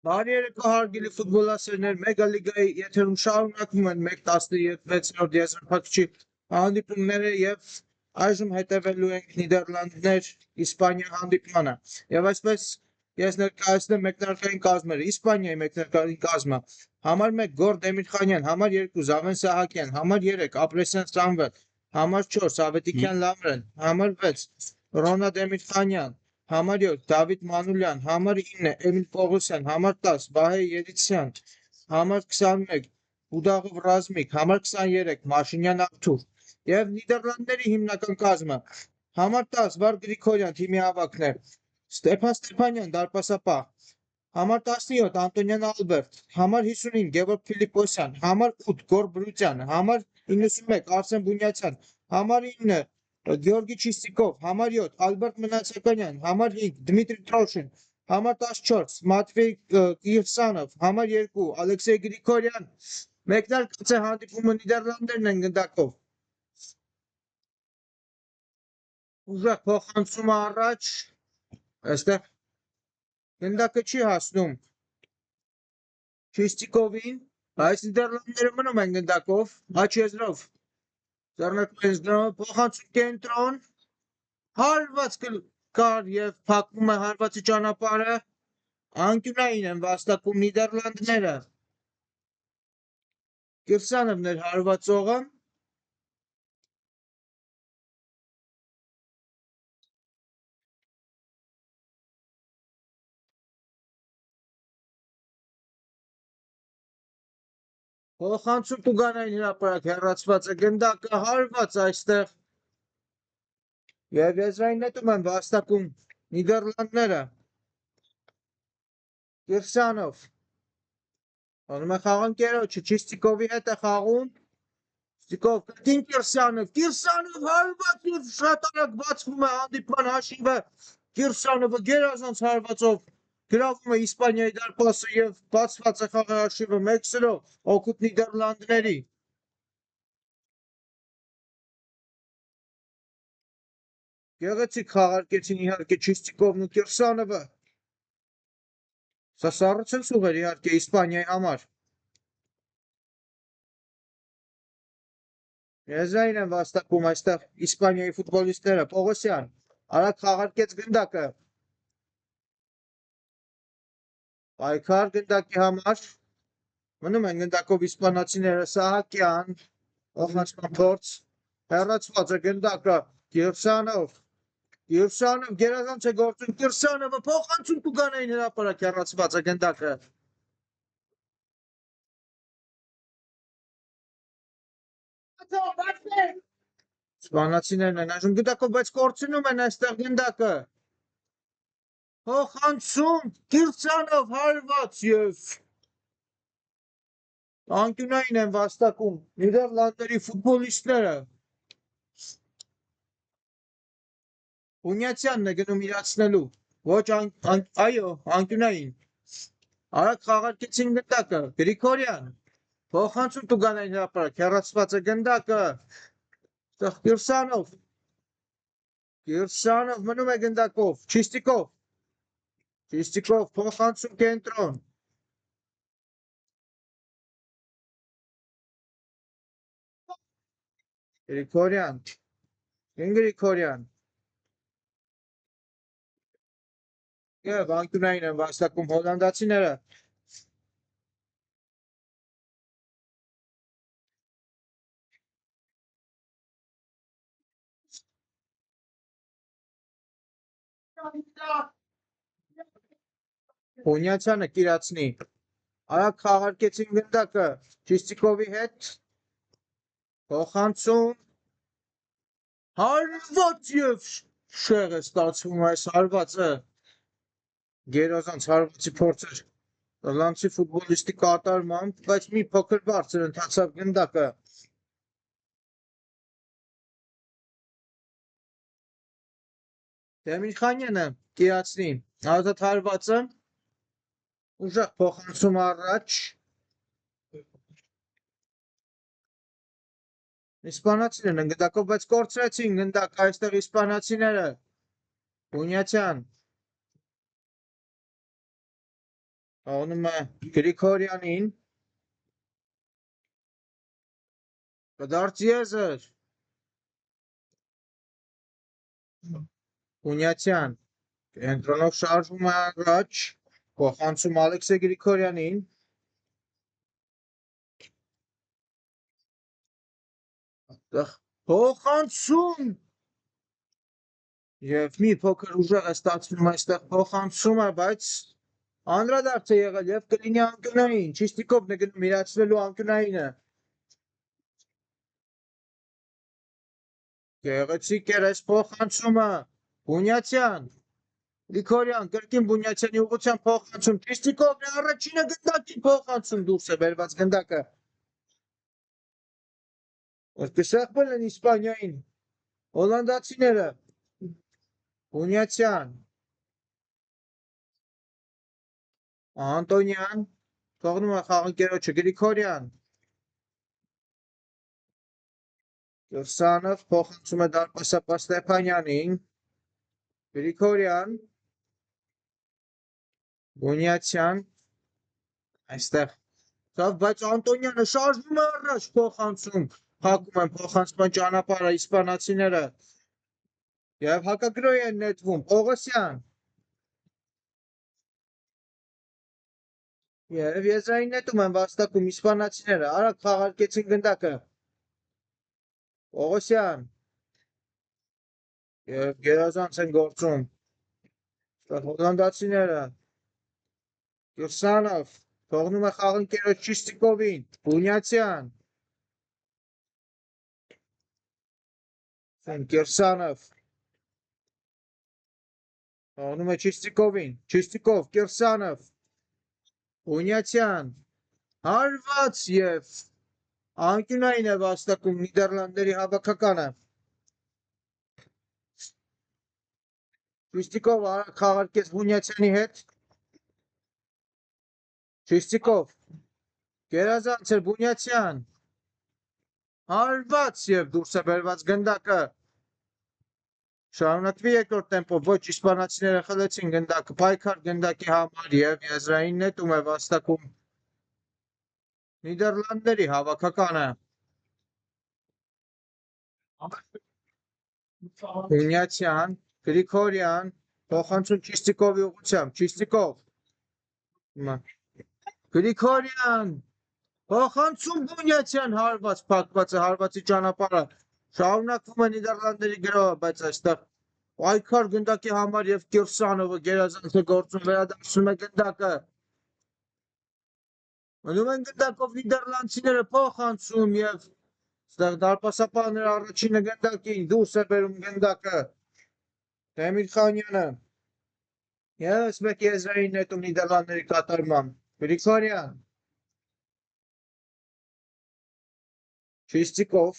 Բարի երեկո հարգելի ֆուտբոլասերներ, Մեգա լիգայի եթերում շարունակվում են 1/16-րդ եզրափակիչի հանդիպումները եւ այժմ հետևելու ենք Նիդերլանդներ Իսպանիա հանդիպմանը։ Եվ այսպես ես ներկայացնեմ մեկնարկային կազմերը։ Իսպանիայի մեկնարկային կազմը համար 1 Գոր Դեմիրխանյան, համար 2 Զավեն Սահակյան, համար 3 Ապրեսյան Սամվել, համար 4 Ավետիքյան Լամրեն, համար 6 Ռոնա Դեմիրխանյան, համար 7 Դավիթ Մանուլյան, համար 9 Էմիլ Պողոսյան, համար 10 Վահե Երիցյան, համար 21 Բուդաղով Ռազմիկ, համար 23 Մաշինյան Աղթուր եւ Նիդերլանդների հիմնական կազմը համար 10 Վար Գրիգորյան թիմի ավագն է, Ստեփան Ստեփանյան դարպասապահ, համար 17 Անտոնյան Ալբերտ, համար 55 Գևորգ Ֆիլիպոսյան, համար 8 Գոր Բրուտյան, համար 91 Արսեն Բունյացյան, համար 9 Գեորգի Չիստիկով, համար 7 Ալբերտ Մնացականյան, համար 5 Դմիտրի Տրոշին, համար 14 Մատվեյ Կիրսանով, համար 2 Ալեքսեյ Գրիգորյան, մեկնարկած է հանդիպումը Նիդերլանդներն են գնդակով։ Ուժեղ փոխանցումը առաջ, այստեղ գնդակը չի հասնում Չիստիկովին, բայց Նիդերլանդները մնում են գնդակով, աջ եզրով ձեռնարկμένից փոխանցում կենտրոն, հարված կար եւ փակվում է հարվածի ճանապարհը, անկյունային են վաստակում Նիդերլանդները։ Կիրսանովն էր հարվածողը։ Փոխանցում Տուգանային հրապարակ հեռացված է գնդակը հարված այստեղ եւ եզրային նետում են վաստակում Նիդերլանդները։ Կիրսանով անում է խաղանկերոջը Չիստիկովի հետ է խաղում։ Ստիկով կրկին Կիրսանով հարված եւ շատ արագ բացվում է հանդիպման հաշիվը։ Կիրսանովը գերազանց հարվածով գրավում է Իսպանիայի դարպասը եւ բացված է խաղի հաշիվը 1-0 օգուտ Նիդերլանդների։ Գեղեցիկ խաղարկեցին իհարկե Չիստիկովն ու Կիրսանովը։ Սա սառը ցնցուղ էր իհարկե Իսպանիայի համար։ Եզրային են վաստակում այստեղ Իսպանիայի ֆուտբոլիստները։ Պողոսյան արագ խաղարկեց գնդակը։ Պայքար գնդակի համար։ Մնում են գնդակով իսպանացիները Սահակյան, փոխանցման փորձ, հեռացված է գնդակը Կիրսանով գերազանց է գործում Կիրսանովը փոխանցում Տուգանային հրապարակ հեռացված է գնդակը։ Իսպանացիներն են այժմ գնդակով, բայց կորցնում են այստեղ գնդակը։ Փոխանցում Կիրսանով հարված եւ անկյունային են վաստակում Նիդերլանդների ֆուտբոլիստները։ Բունյացյանն է գնում իրացնելու։ Ոչ այո, անկյունային։ Արագ խաղարկեցին գնդակը։ Գրիգորյան փոխանցում Տուգանային հրապարակ հեռացված է գնդակը։ Կիրսանով մնում է գնդակով, Չիստիկով փոխանցում կենտրոն։ Գրիգորյան եւ անկյունային են վաստակում հոլանդացիները։ Բունյացյանը կիրացնի։ Արագ խաղարկեցին գնդակը Չիստիկովի հետ։ Փոխանցում հարված եւ շեղ է ստացվում այս հարվածը։ Գերազանց հարվածի փորձեր հոլանդցի ֆուտբոլիստի կատարմամբ, բայց մի փոքր բարձր ընթացավ գնդակը։ Դեմիրխանյանը կիրացնի ազատ հարվածը, ուժեղ փոխանցում առաջ։ Իսպանացիներն են գնդակով, բայց կորցրեցին գնդակը այստեղ իսպանացիները։ Բունյացյան Թողնում է Գրիգորյանին, կդարձի եզր, Հունյացյան, կենտրոնով շարժվում է առաջ, փոխանցում Ալեքսե Գրիգորյանին, փոխանցում և մի փոքր ուժեղ է ստացվում այստեղ փոխանցումը, բայց անդրադարձ է եղել և կլինի անկյունային, Չիստիկովն է գնում իրացնելու անկյունայինը, գեղեցիկ էր այս փոխանցումը, Հունյացյան, Գրիգորյան, կրկին Բունյացյանի ուղղությամբ փոխանցում, Չիստիկովն է առաջինը գնդակին փոխանցում, դուրս է բերված գնդակը, որ կշեղբել են Իսպանիային, հոլանդացիները, Հունյացյան, Անտոնյան, թողնում է խաղընկերոջը Գրիգորյան, Կրսանով փոխանցում է դարպասապահ Ստեփանյանին, Գրիգորյան, Բունյացյան, այստեղ, բայց Անտոնյանը շարժվում է առաջ փոխանցում, փակում են փոխանցման ճանապարհը իսպանացիները և հակագրոհի են նետվում, Պողոսյան և եզրային նետում են վաստակում իսպանացիները, արագ խաղարկեցին գնդակը, Պողոսյան և գերազանց են գործում, հոլանդացիները, Կրսանով, թողնում է խաղընկերոջ Չիստիկովին, Բունյացյան, Կրսանով, թողնում է Չիստիկովին, Չիստիկով, Կրսանով, Բունյացյան, հարված և անկյունային է վաստակում Նիդերլանդների հավաքականը, Չիստիկով արագ խաղարկեց Բունյացյանի հետ, Չիստիկով, գերազանց էր Բունյացյան, հարված և դուրս է բերված գնդակը, շարունակվի երկրորդ տեմպով, ոչ իսպանացիները խլեցին գնդակը, պայքար գնդակի համար և եզրային նետում է վաստակում Նիդերլանդների հավաքականը, Հունյացյան, Գրիգորյան, փոխանցում Չիստիկովի ուղղությամբ, Չիստիկով, Գրիգորյան, փոխանցում Բունյացյան, հարված, փակված է հարվածի ճանապարհը, շարունակվում է Նիդերլանդների գրոհը, բայց այստեղ պայքար գնդակի համար և Կիրսանովը գերազանց է գործում, վերադարձնում է գնդակը, մնում են գնդակով Նիդերլանդցիները փոխանցում և այստեղ դարպասապահները առաջինը գնդակին, դուրս է բերում գնդակը, Դեմիրխանյանը, ևս մեկ եզրային նետում Նիդերլանդների կատարմամբ, Գրիգորյան, Չիստիկով,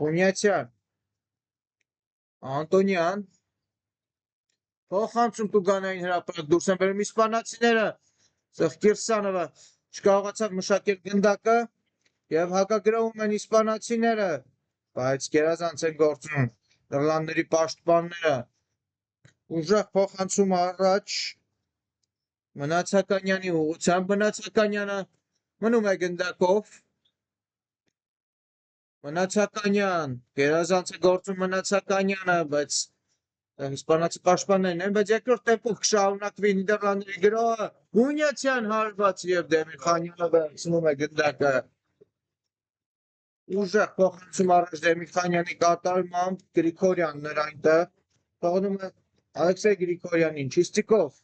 Բունյացյան, Անտոնյան, փոխանցում տուգանային հրապարակ, դուրս են բերում իսպանացիները, Կիրսանովը չկարողացավ մշակել գնդակը և հակագրոհում են իսպանացիները, բայց գերազանց են գործում Նիդերլանդների պաշտպանները, ուժեղ փոխանցում առաջ, Մնացականյանի ուղղությամբ, Մնացականյանը մնում է գնդակով, Մնացականյան, գերազանց է գործում Մնացականյանը, բայց իսպանացի պաշտպաններն են, բայց երկրորդ տեմպով կշարունակվի Նիդերլանդների գրոհը, Հունյացյան հարված և Դեմիրխանյանը վերցնում է գնդակը, ուժեղ փոխանցում առաջ Դեմիրխանյանի կատարմամբ, Գրիգորյանն էր այնտեղ, թողնում է Ալեքսեյ Գրիգորյանին, Չիստիկով,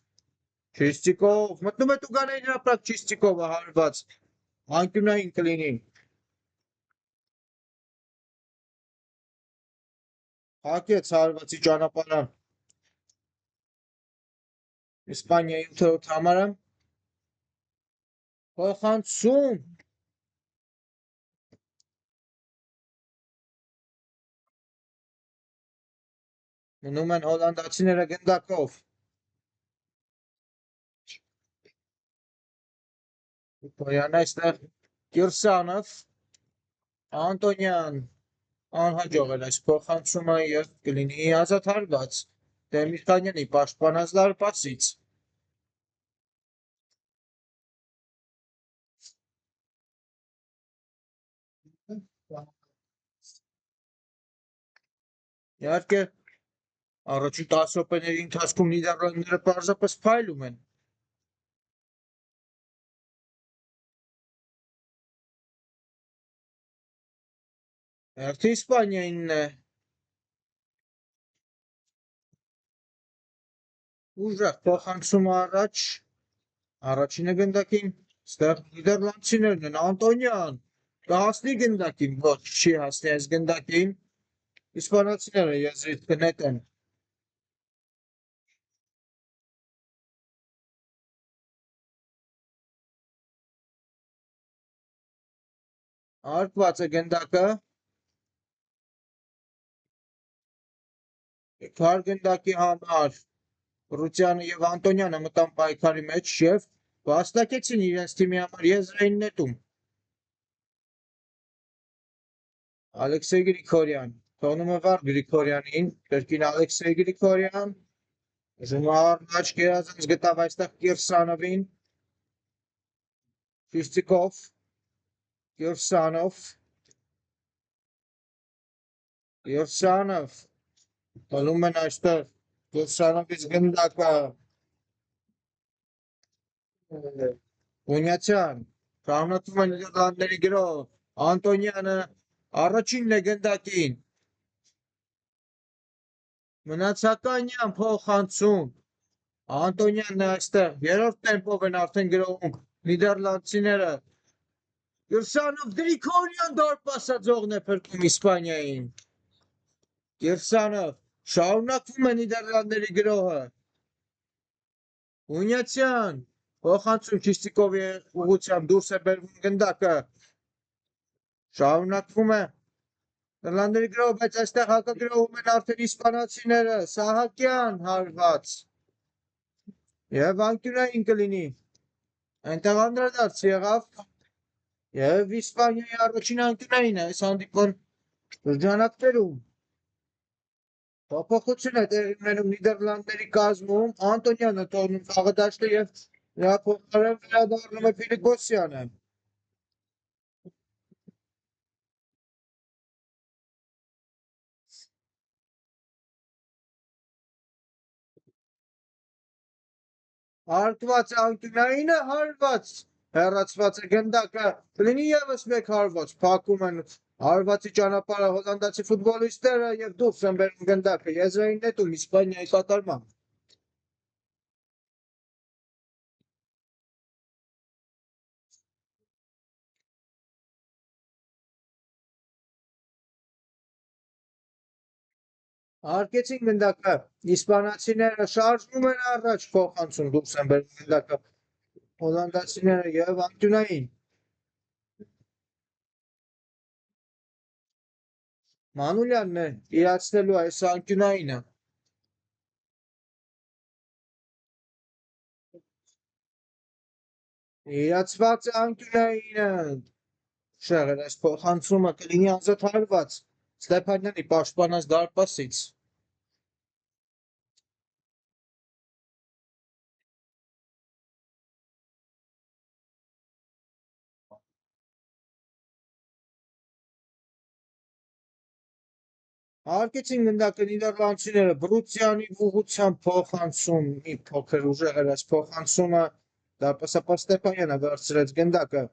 Չիստիկով, մտնում է տուգանային հրապարակ, Չիստիկովը հարված, անկյունային կլինի, հակեց հարվածի ճանապարհը Իսպանիայի 8-րդ համարը, փոխանցում, մնում են հոլանդացիները գնդակով, Գրիգորյան այստեղ, Կիրսանով, Անտոնյան, անհաջող էր այս փոխանցումը և կլինի ազատ հարված Դեմիրխանյանի պաշտպանած դարպասից, Իհարկե, առաջին 10 րոպեների ընթացքում Նիդերլանդները պարզապես փայլում են։ Հերթի Իսպանիայինն է։ Ուժեղ փոխանցում առաջ։ Առաջինը գնդակին, ստեղ Նիդերլանդցիներն են, Անտոնյան, կհասնի գնդակին, ոչ, չի հասնի այս գնդակին, իսպանացիները եզրից կնետեն։ Արկված է գնդակը, քար գնդակի համար Ռուծյանը և Անտոնյանը մտան պայքարի մեջ և վաստակեցին իրենց թիմի համար եզրային նետում։ Ալեքսեյ Գրիգորյան, թողնում է վար Գրիգորյանին, կրկին Ալեքսեյ Գրիգորյան, առաջ գերազանց գտավ այստեղ Կիրսանովին, Շիստիկով, Կիրսանով, տնում են այստեղ Կիրսանովից գնդակը, Հունյացյան, շարունակվում է Նիդերլանդների գրով, Անտոնյանը առաջինն է գնդակին, մնացականյան փոխանցում, Անտոնյանն է այստեղ, երրորդ տեմպով են արդեն գրովում Նիդերլանդցիները, Կիրսանով Գրիգորյան դարպասաձողն է փրկում Իսպանիային, Կիրսանով, շարունակվում է Նիդերլանդների գրոհը, Հունյացյան, փոխանցում Շիստիկովի ուղղությամբ դուրս է բերվում գնդակը, շարունակվում է Նիդերլանդների գրոհը, բայց այստեղ հակագրոհում են արդեն իսպանացիները, Սահակյան հարված և անկյունային կլինի, այնտեղ անդրադարձ եղավ և Իսպանիայի առաջին անկյունային է այս հանդիպման շրջանակներում։ Փոփոխություն է տեղի ունենում Նիդերլանդների կազմում, Անտոնյանը թողնում խաղադաշտը և նրա փոխարեն վերադառնում է Ֆիլիպոսյանը։ Հարկված է անկյունայինը, հարված, հեռացված է գնդակը, կլինի ևս մեկ հարված, փակում են հարվածի ճանապարհը հոլանդացի ֆուտբոլիստները և դուրս են բերում գնդակը, եզրային նետում Իսպանիայի կատարմամբ։ Հարկեցին գնդակը, իսպանացիները շարժվում են առաջ, փոխանցում դուրս են բերում գնդակը, հոլանդացիները և անկյունային։ Մանուլյանն է իրացնելու այս անկյունայինը։ Իրացված է անկյունայինը, շեղել այս փոխանցումը կլինի անզատ հարված, Ստեփանյանի պաշտպանած դարպասից։ Հարկեցին գնդակը նիդերլանդցիները, Բրուցյանի ուղղությամբ փոխանցում, մի փոքր ուժեղ էր այս փոխանցումը, դարպասապահ Ստեփանյանը վերցրեց գնդակը։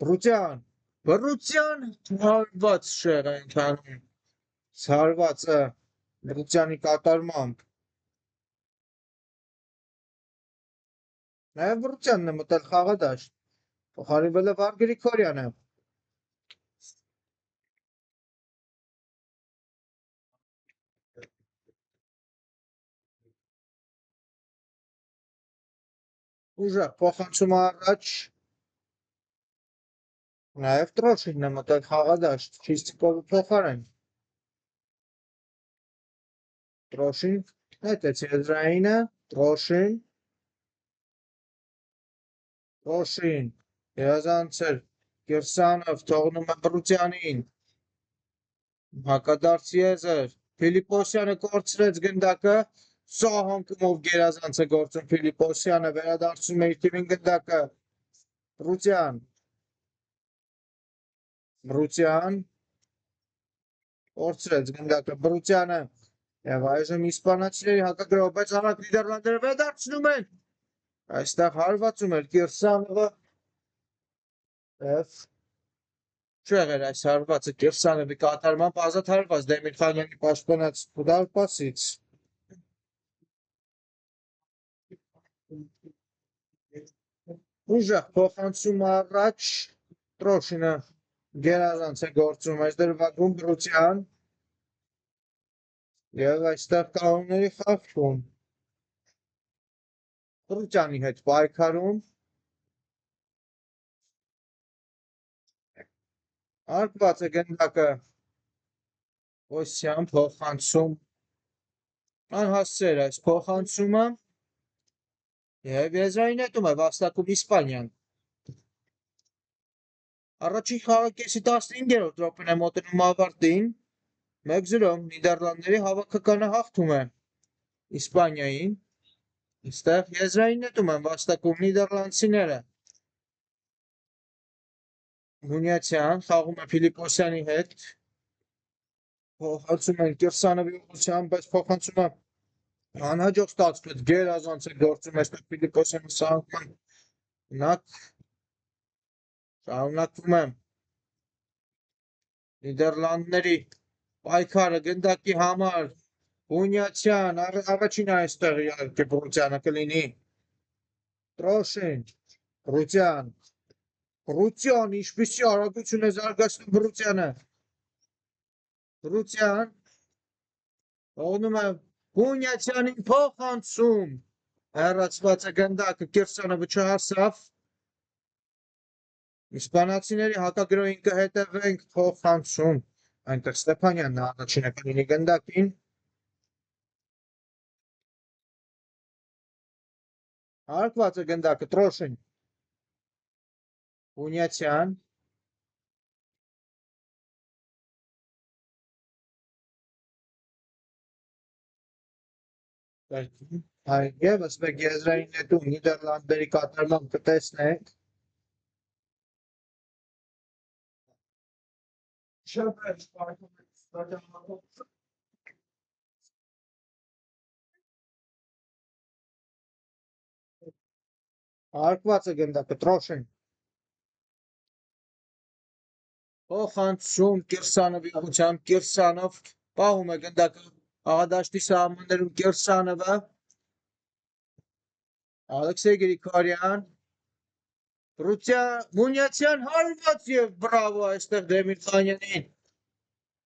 Բրուցյան, հարված շեղ է ընթանում, հարվածը Բրուցյանի կատարմամբ։ Նաև Բրուցյանն է մտել խաղադաշտ, փոխարինվել է վար Գրիգորյանը։ Ուժեղ փոխանցումը առաջ, նաև Տրոշինն է մտել խաղադաշտ, Շիստիկովի փոխարեն։ Տրոշին նետեց եզրայինը, Տրոշին, երազանցեր Կիրսանով, թողնում է Բրուցյանին, հակադարձ եզր, Ֆիլիպոսյանը կորցրեց գնդակը, սահ անկումով գերազանց է գործում Ֆիլիպոսյանը, վերադարձում է իր թիմին գնդակը, Բրուցյան, Բրուցյան, Օրցրեց գնդակը Բրուցյանը և այժմ իսպանացիների հակագրով, բայց արագ Նիդերլանդները վերադարձնում են։ Այստեղ հարվածում էր Կիրսանովը և չեղեր այս հարվածը Կիրսանովի կատարմամբ ազատ հարված Դեմիրխանյանի պաշտպանած դարպասից։ Ուժեղ փոխանցում առաջ Տրոշինը գերազանց է գործում այս դրվագում Բրուցյան և այստեղ կանոնների խախտում։ Բրուցյանի հետ պայքարում արկված է գնդակը Օսյան փոխանցում անհասցեր այս փոխանցումը և եզրային նետում է վաստակում Իսպանիան։ Առաջին խաղակեսի 15-րդ րոպեն է մոտենում ավարտին, 1-0 Նիդերլանդների հավաքականը հաղթում է Իսպանիային, այստեղ եզրային նետում են վաստակում նիդերլանդցիները։ Հունյացյան խաղում է Փիլիպոսյանի հետ, փոխանցում են Կիրսանովի ուղղությամբ, բայց փոխանցումը անհաջող ստացվեց, գերազանց է գործում այստեղ Փիլիպոսյանը սահման նակ շարունակվում է Նիդերլանդների պայքարը գնդակի համար Հունյացյան առաջին այստեղ իհարկե Բրուցյանը կլինի Տրոշին Բրուցյան ինչպիսի արագություն է զարգացնում Բրուցյանը Բրուցյան թողնում է Հունյացյանին փոխանցում հեռացված է գնդակը Կիրսանովը չհասավ իսպանացիների հակագրոհին կհետևենք փոխանցում այնտեղ Ստեփանյանն առաջինը կլինի գնդակին հարկված է գնդակը Տրոշին Հունյացյան Եվս մեկ եզրային նետում Նիդերլանդների կատարմամբ կտեսնենք հարկված է գնդակը Տրոշին փոխանցում Կիրսանովի ուղղությամբ Կիրսանով պահում է գնդակը աղադաշտի սահմաններում Կիրսանովը Ալեքսեյ Գրիգորյան Հունյացյան հարված և բրավո այստեղ Դեմիրխանյանին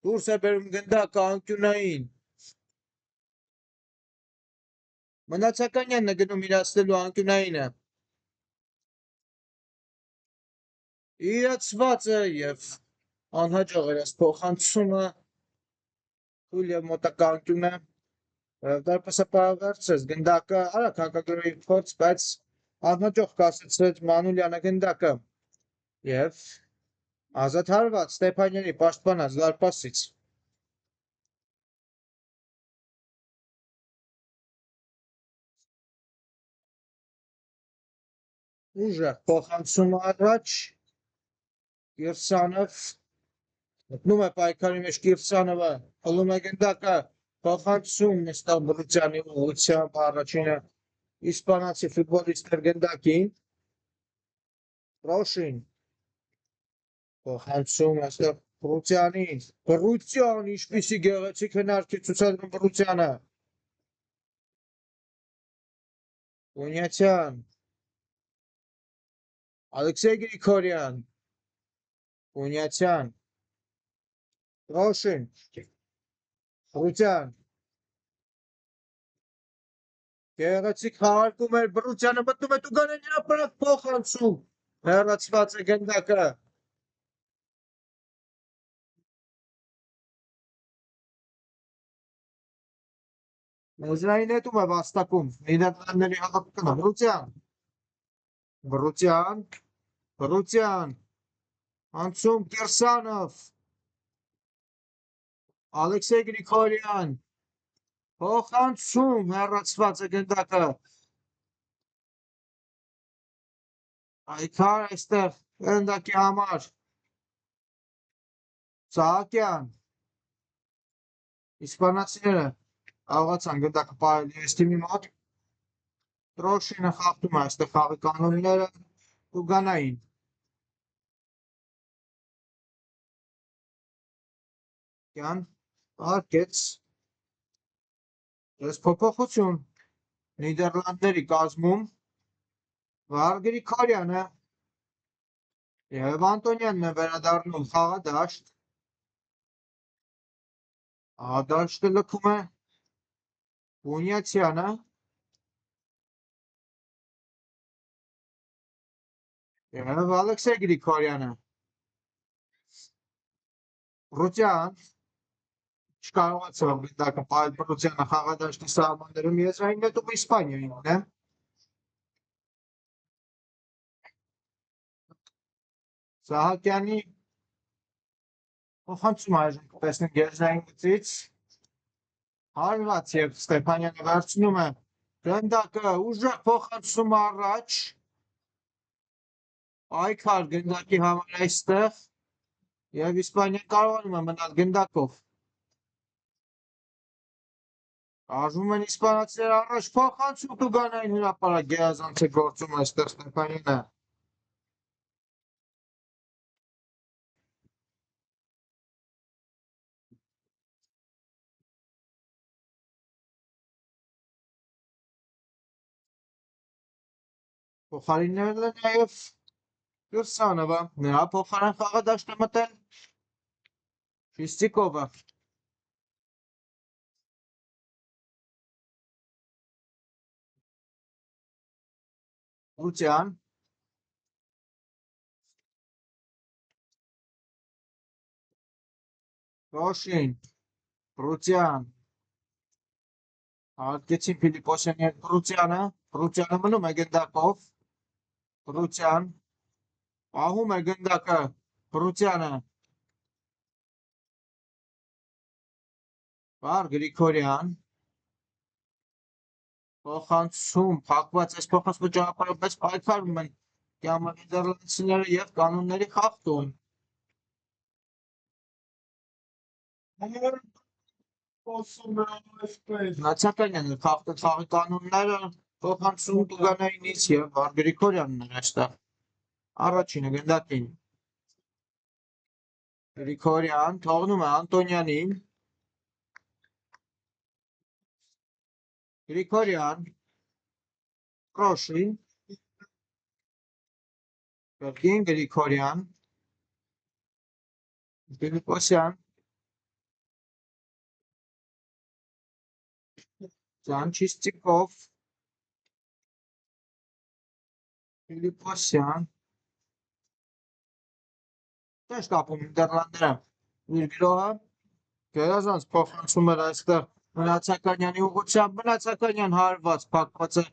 դուրս է բերում գնդակը անկյունային Մնացականյանն է գնում իրացնելու անկյունայինը իրացված է և անհաջող էր այս փոխանցումը թույլ և մոտակա անկյունը դարպասը պարավերցրեց գնդակը արագ հակագրոհի փորձ, բայց անհաջող կասեցրեց Մանուլյանը գնդակը և ազատ հարված Ստեփանյանի պաշտպանած դարպասից ուժեղ փոխանցում առաջ Կիրսանով մտնում է պայքարի մեջ Կիրսանովը փլում է գնդակը փոխանցում այստեղ Բրուցյանի ուղղությամբ առաջինը իսպանացի ֆուտբոլիստներ գնդակին Տրոշին փոխանցում այստեղ Բրուցյանին Բրուցյան ինչպիսի գեղեցիկ հնարք է ցուցադրում Բրուցյանը Հունյացյան Ալեքսեյ Գրիգորյան Հունյացյան Տրոշին Բրուցյան գեղեցիկ խաղարկում էր Բրուցյանը մտնում է Տուգանեն հրապարակ փոխանցում հեռացված է գնդակը եզրային նետում է վաստակում Նիդերլանդների հավաքականը Բրուցյան անցում Կիրսանով Ալեքսեյ Գրիգորյան փոխանցում հեռացված է գնդակը Այդքար այստեղ ընդակի համար Սահակյան իսպանացիները կարողացան գնդակը պահել իրենց թիմի մոտ Տրոշինը խախտում է այստեղ խաղի կանոնները Տուգանային Կյան արկեց ես փոփոխություն Նիդերլանդների կազմում Վահար Գրիգորյանը և Անտոնյանն է վերադառնում խաղադաշտ Ադաշտը լքում է Բունյացյանը և Ալեքսեյ Գրիգորյանը Բրուտյան չկարողացավ գնդակը պահել Բրուտյանը խաղադաշտի սահմաններում եզրային նետումը Իսպանիային է Սահակյանի փոխանցում այժմ կտեսնենք եզրային գծից հարված և Ստեփանյանը վերցնում է գնդակը ուժեղ փոխանցում առաջ Այքար գնդակի համար այստեղ և Իսպանիան կարողանում է մնալ գնդակով Արժվում են իսպանացիները առաջ փոխանցում Տուգանային հրապարակ գերազանց է գործում այստեղ Ստեփանյանը Փոխարիններն է նաև Կրսանովը, նրա փոխարեն խաղադաշտ է մտել Շիստիկովը Բրուտյան Ռոշին Բրուտյան Արկեցին Ֆիլիպոսյանի հետ Բրուտյանը մնում է գնդակով Բրուտյան պահում է գնդակը Բրուտյանը Վահար Գրիգորյան փոխանցում փակված այս փոխանցումը ճանապարհով բայց պայքարում են նիդերլանդցիները և կանոնների խախտում Նացականյանը խախտեց խաղի կանոնները փոխանցում Տուգանայինից և Վահար Գրիգորյանն էր այստեղ առաջինը գնդակին Գրիգորյան թողնում է Անտոնյանին Գրիգորյան Ռոշին Կրկին Գրիգորյան Ֆիլիպոսյան Ճանչիստիկով Ֆիլիպոսյան Տես կապում Նիդերլանդները իր գրոհը գերազանց փոխանցում էր այստեղ Մնացականյանի ուղղությամբ Մնացականյան հարված փակված է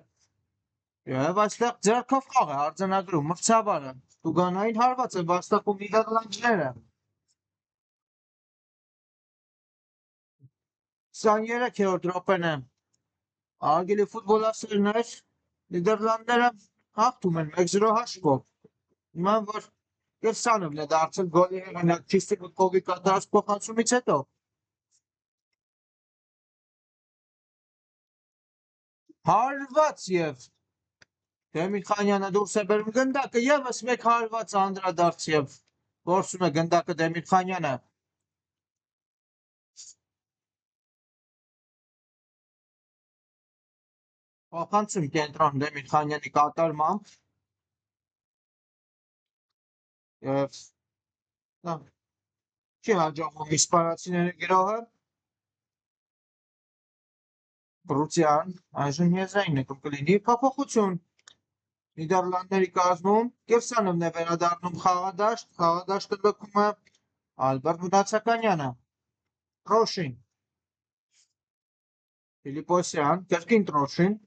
և այստեղ ձեռքով խաղ է արձանագրում մրցավարը Տուգանային հարված է վաստակում Նիդերլանդները 23-րդ րոպեն է Արգելի ֆուտբոլասերներ Նիդերլանդները հաղթում են 1-0 հաշվով Իման որ Կրսանովն է դարձել գոլի հեղինակ Չիստիկովի կատարած փոխանցումից հետո հարված և Դեմիրխանյանը դուրս է բերում գնդակը ևս մեկ հարված անդրադարձ և գործում է գնդակը Դեմիրխանյանը փոխանցում կենտրոն Դեմիրխանյանի կատարմամբ և չի հաջողվում իսպանացիների գրոհը Բրուտյան այժմ եզրային նետում կլինի փոփոխություն Նիդերլանդների կազմում Կիրսանովն է վերադառնում խաղադաշտը լքում է Ալբերտ Մնացականյանը Տրոշին Ֆիլիպոսյան կրկին Տրոշին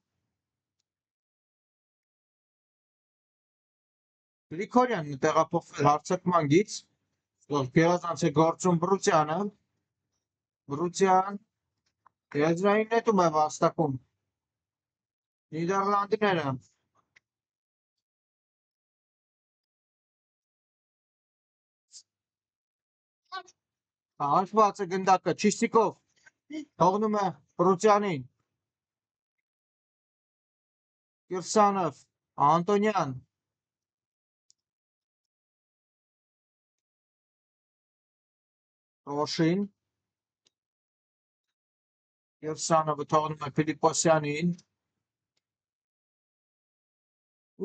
Գրիգորյանն է տեղափոխվել հարձակման գիծ գերազանց է գործում Բրուտյանը Բրուտյան եզրային նետում է վաստակում Նիդերլանդները Հաշված է գնդակը Չիստիկով թողնում է Պրուցյանին Կիրսանով Անտոնյան Ռոշին Կիրսանովը թողնում է Ֆիլիպոսյանին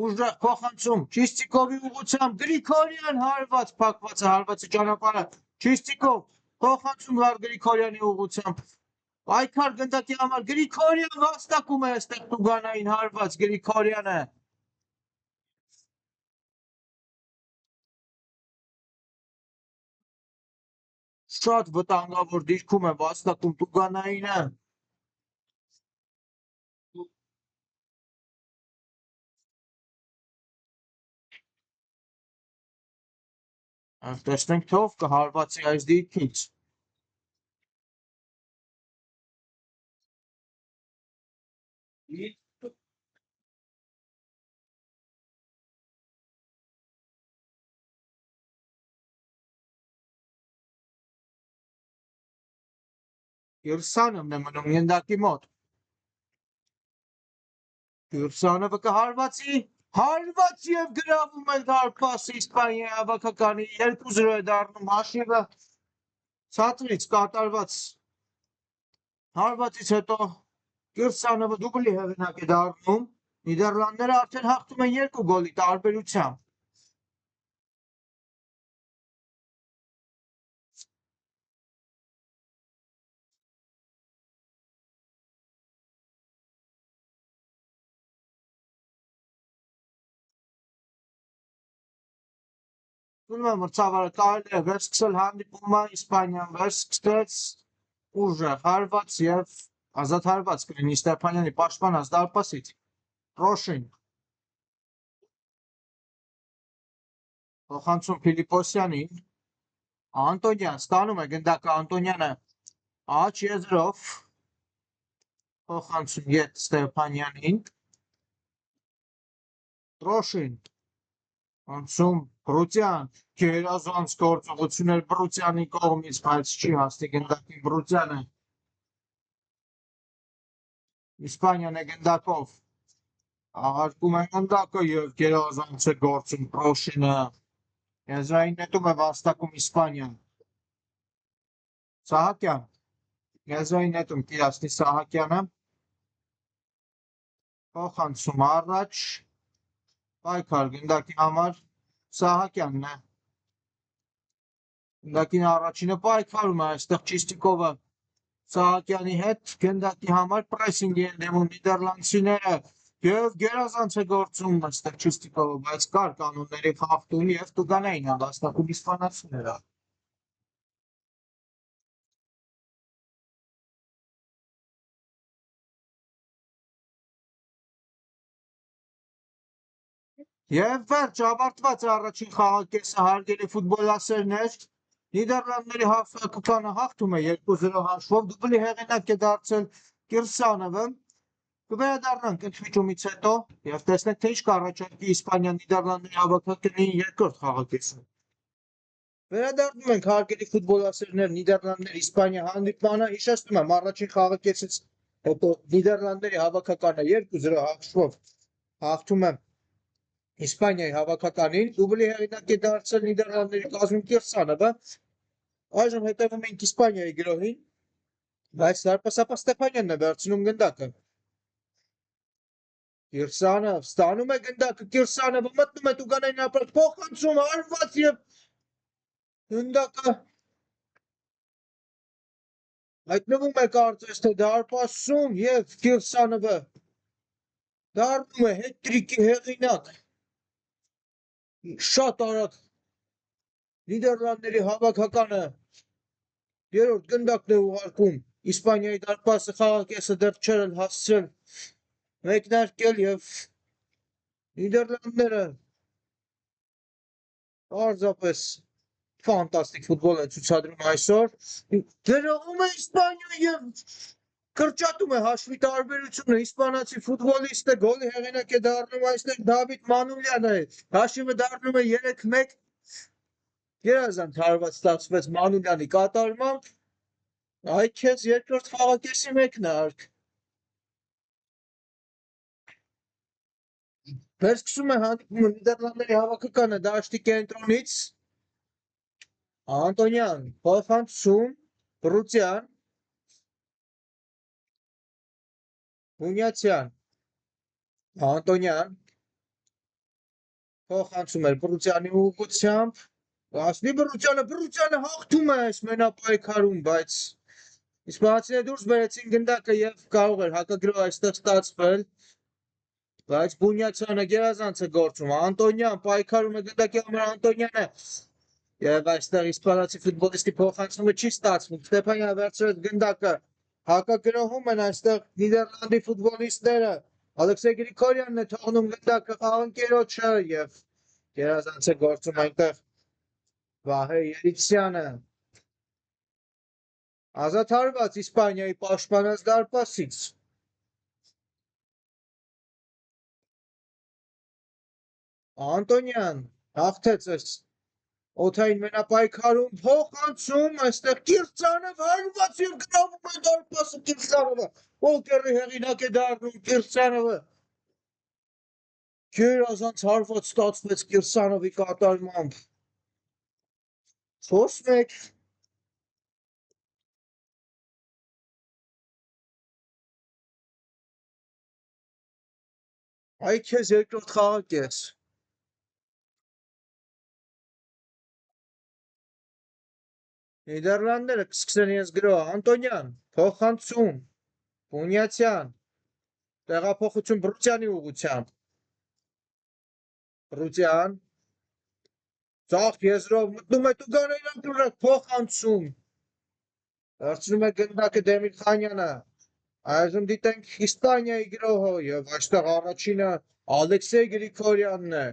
ուժեղ փոխանցում Չիստիկովի ուղղությամբ Գրիգորյան հարված փակված է հարվածի ճանապարհը Չիստիկով փոխանցում Լար Գրիգորյանի ուղղությամբ Պայքար գնդակի համար Գրիգորյան վաստակում է այստեղ Տուգանային հարված Գրիգորյանը շատ վտանգավոր դիրքում է վաստակում Տուգանայինը տեսնենք թե ով կհարվածի այս դիրքից Կիրսանովն է մնում գնդակի մոտ Կիրսանովը կհարվածի հարված և գրավում է դարպասը Իսպանիայի հավաքականի 2-0 է դառնում հաշիվը ցածրից կատարված հարվածից հետո Կիրսանովը դուբլի հեղինակ է դառնում Նիդերլանդները արդեն հաղթում են 2 գոլի տարբերությամբ մրցավարը կարելի է վերսկսել հանդիպումը Իսպանիան վերսկսեց ուժեղ հարված և ազատ հարված կլինի Ստեփանյանի պաշտպանած դարպասից Ռոշին փոխանցում Ֆիլիպոսյանին Անտոնյան ստանում է գնդակը Անտոնյանը աջ եզրով փոխանցում ետ Ստեփանյանին Ռոշին անցում Բրուցյան գերազանց գործողություններ Բրուցյանի կողմից, բայց չի հասնի գնդակին Բրուցյանը Իսպանիան է գնդակով աղարկում է գնդակը և գերազանց է գործում Ռոշինը եզրային նետում է վաստակում Իսպանիան Սահակյան եզրային նետում Կիրասնի Սահակյանը փոխանցում առաջ պայքար գնդակի համար Սահակյանն է գնդակին առաջինը պայքարում է այստեղ Չիստիկովը Սահակյանի հետ գնդակի համար պրեսինգ են դեմում նիդերլանդցիները և գերազանց է գործում այստեղ Չիստիկովը, բայց կար կանոնների խախտում և Տուգանային է վաստակում իսպանացիները Եվ վերջ ավարտված է առաջին խաղակեսը հարգելի ֆուտբոլասերներ Նիդերլանդների հավաքականը հաղթում է 2-0 հաշվով դուբլի հեղինակ է դարձել Կիրսանովը կվերադառնանք ընդմիջումից հետո և տեսնենք թե ինչ կառաջարկի Իսպանիան Նիդերլանդների հավաքականի երկրորդ խաղակեսում Վերադառնում ենք հարգելի ֆուտբոլասերներ Նիդերլանդներ Իսպանիա հանդիպմանը հիշեցնում եմ առաջին խաղակեսից հետո Նիդերլանդների հավաքականը 2-0 հաշվով հաղթում է Իսպանիայի հավաքականին դուբլի հեղինակ է դարձել Նիդերլանդների կազմում Կիրսանովը այժմ հետևում ենք Իսպանիայի գրոհին բայց դարպասապահ Ստեփանյանն է վերցնում գնդակը Կիրսանով ստանում է գնդակը Կիրսանովը մտնում է Տուգանային ապարատ փոխանցում հարված և գնդակը հայտնվում է կարծես թե դարպասում և Կիրսանովը դառնում է հետրիկի հեղինակ շատ արագ Նիդերլանդների հավաքականը երրորդ գնդակն է ուղարկում Իսպանիայի դարպասը խաղակեսը դեռ չէր հասցրել մեկնարկել և Նիդերլանդները պարզապես ֆանտաստիկ ֆուտբոլ է ցուցադրում այսօր գրոհում է Իսպանիան և կրճատում է հաշվի տարբերությունը իսպանացի ֆուտբոլիստը գոլի հեղինակ է դառնում այստեղ Դավիթ Մանուլյանը հաշիվը դառնում է 3-1 Գերազանց հարված ստացվեց Մանուլյանի կատարմամբ, այ քեզ երկրորդ խաղակեսի մեկնարկ։ Վերսկսում է հանդիպումը Նիդերլանդների հավաքականը դաշտի կենտրոնից, Անտոնյան, փոխանցում, Բրուցյան, Հունյացյան, Անտոնյան, փոխանցում էր Բրուցյանի ուղղությամբ, ասնի Բրուցյանը հաղթում է այս մենապայքարում, բայց իսպանացիները դուրս բերեցին գնդակը եւ կարող էր հակագրով այստեղ ստացվել, բայց Բունյացյանը գերազանց է գործում, Անտոնյան պայքարում է գնդակի համար Անտոնյանը եւ այստեղ իսպանացի ֆուտբոլիստի փոխանցումը չի ստացվում, Ստեփանյանը վերցրեց գնդակը, հակագրոհում են այստեղ Նիդերլանդի ֆուտբոլիստները, Ալեքսեյ Գրիգորյանն է թողնում գնդակը խաղընկերոջը եւ գերազանց է գործում այնտեղ Վահե Երիցյանը։ Ազատ հարված Իսպանիայի պաշտպանած դարպասից։ Անտոնյան հաղթեց այս օթային մենապայքարում, փոխանցում, այստեղ Կիրծանով հարված եւ գրավում է դարպասը Կիրծանովը, Օլկերի հեղինակ է դառնում Կիրծանովը։ Գերազանց հարված ստացվեց Կիրսանովի կատարմամբ, 4-1, այ քեզ երկրորդ խաղակես։ Նիդերլանդները կսկսեն իրենց գրոհը, Անտոնյան, փոխանցում, Բունյացյան, տեղափոխություն Բրուցյանի ուղղությամբ, Բրուցյան, ձախ եզրով մտնում է Տուգանային անկրունակ, փոխանցում, վերցնում է գնդակը Դեմիր Խանյանը, այժմ դիտենք Իսպանիայի գրոհը եւ այստեղ առաջինը Ալեքսեյ Գրիգորյանն է։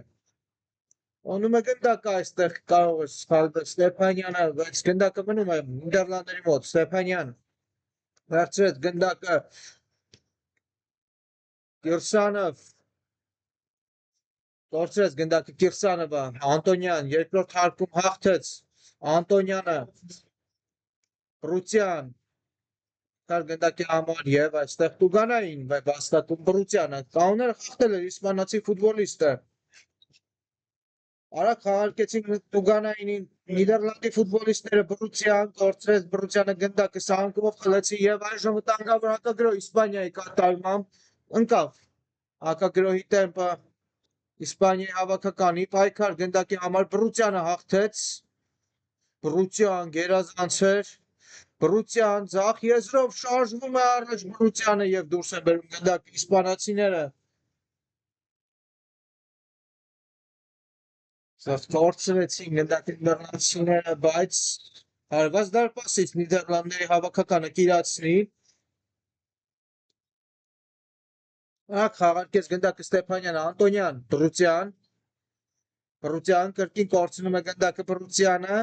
Ոնում է գնդակը այստեղ կարող է սխալվել Ստեփանյանը, բայց գնդակը մնում է Նիդերլանդերի մոտ, Ստեփանյան վերցրեց գնդակը Կիրսանով, գործրեց գնդակը Կիրսանովը, Անտոնյան երկրորդ հարկում հաղթեց, Անտոնյանը, Բրուցյան, կար գնդակի համար եւ այստեղ Տուգանային վաստակում Բրուցյանը, կանոնները խախտել էր իսպանացի ֆուտբոլիստը։ Արագ խաղարկեցին Տուգանայինին Նիդերլանդի ֆուտբոլիստները Բրուցյան, գործրեց Բրուցյանը գնդակը սահմանկումով խլեցին եւ այժմ վտանգավոր հակագրոհ Իսպանիայի կատարմամբ ընկավ հակագրոհի տեմպը Իսպանիայի հավաքականի պայքար գնդակի համար Բրուցյանը հաղթեց, Բրուցյան գերազանցեր, Բրուցյան ձախ եզրով շարժվում է առաջ Բրուցյանը եւ դուրս է բերում գնդակը իսպանացիները։ Գործրեցին գնդակի նիդերլանդցիները, բայց հարված դարպասից Նիդերլանդների հավաքականը կիրացնի։ Արագ խաղարկեց գնդակը Ստեփանյանը, Անտոնյան, Բրուցյան կրկին կորցնում է գնդակը Բրուցյանը,